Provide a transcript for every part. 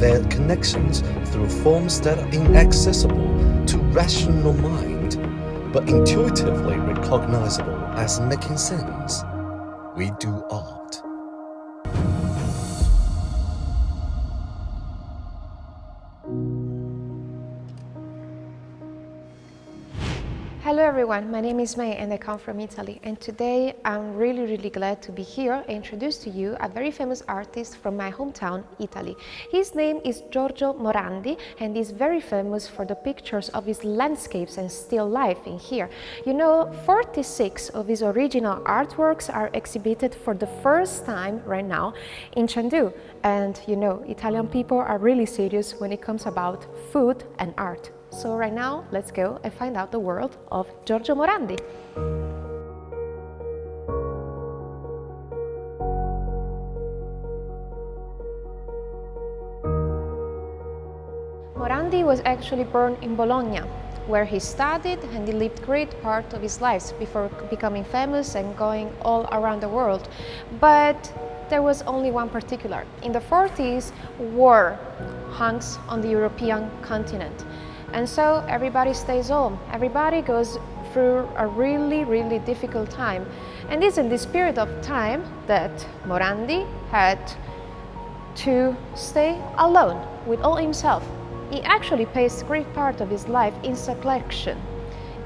their connections through forms that are inaccessible to rational mind, but intuitively recognizable as making sense. We do art. Hello everyone, my name is May and I come from Italy, and today I'm really glad to be here and introduce to you a very famous artist from my hometown, Italy. His name is Giorgio Morandi and he's very famous for the pictures of his landscapes and still life in here. You know, 46 of his original artworks are exhibited for the first time right now in Chengdu, and you know, Italian people are really serious when it comes about food and art. So right now, let's go and find out the world of Giorgio Morandi. Morandi was actually born in Bologna, where he studied and he lived great part of his life before becoming famous and going all around the world. But there was only one particular. In the 40s, war hangs on the European continent. And so everybody stays home. Everybody goes through a really difficult time. And it's in this period of time that Morandi had to stay alone with all himself. He actually paced great part of his life in seclusion.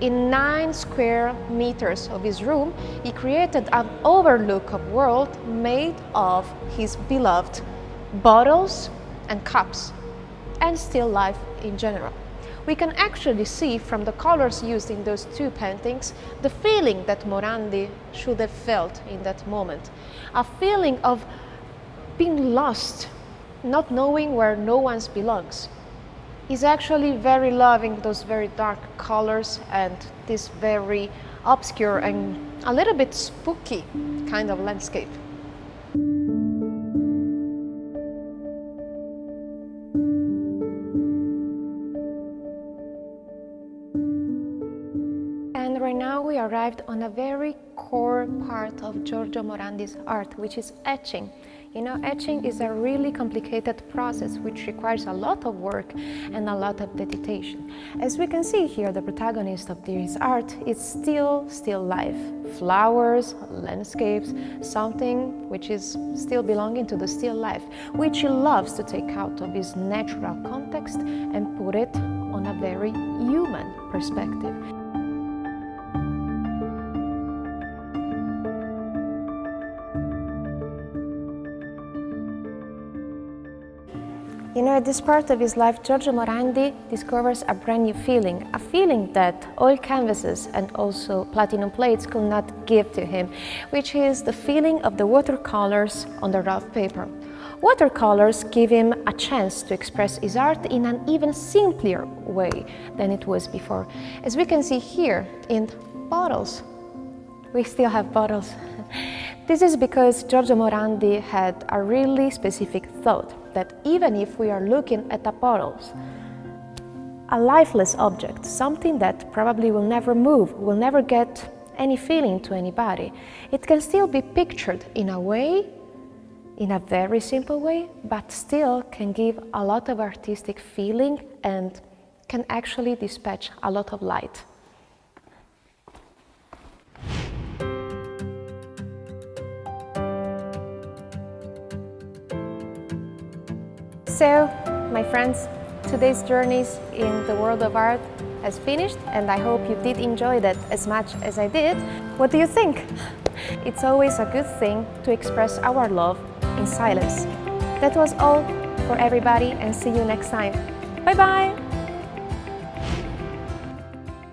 In 9 square meters of his room, he created an overlook of world made of his beloved bottles and cups, and still life in general. We can actually see from the colors used in those 2 paintings the feeling that Morandi should have felt in that moment. A feeling of being lost, not knowing where no one belongs. He's actually very loving those very dark colors and this very obscure and a little bit spooky kind of landscape. And right now we arrived on a very core part of Giorgio Morandi's art, which is etching. You know, etching is a really complicated process which requires a lot of work and a lot of dedication. As we can see here, the protagonist of this art is still life. Flowers, landscapes, something which is still belonging to the still life, which he loves to take out of his natural context and put it on a very human perspective. You know, at this part of his life, Giorgio Morandi discovers a brand new feeling, a feeling that oil canvases and also platinum plates could not give to him, which is the feeling of the watercolors on the rough paper. Watercolors give him a chance to express his art in an even simpler way than it was before. As we can see here in bottles, we still have bottles. This is because Giorgio Morandi had a really specific thought that even if we are looking at the bottles, a lifeless object, something that probably will never move, will never get any feeling to anybody, it can still be pictured in a way, in a very simple way, but still can give a lot of artistic feeling and can actually dispatch a lot of light. So, my friends, today's journeys in the world of art has finished, and I hope you did enjoy that as much as I did. What do you think? It's always a good thing to express our love in silence. That was all for everybody, and see you next time. Bye bye!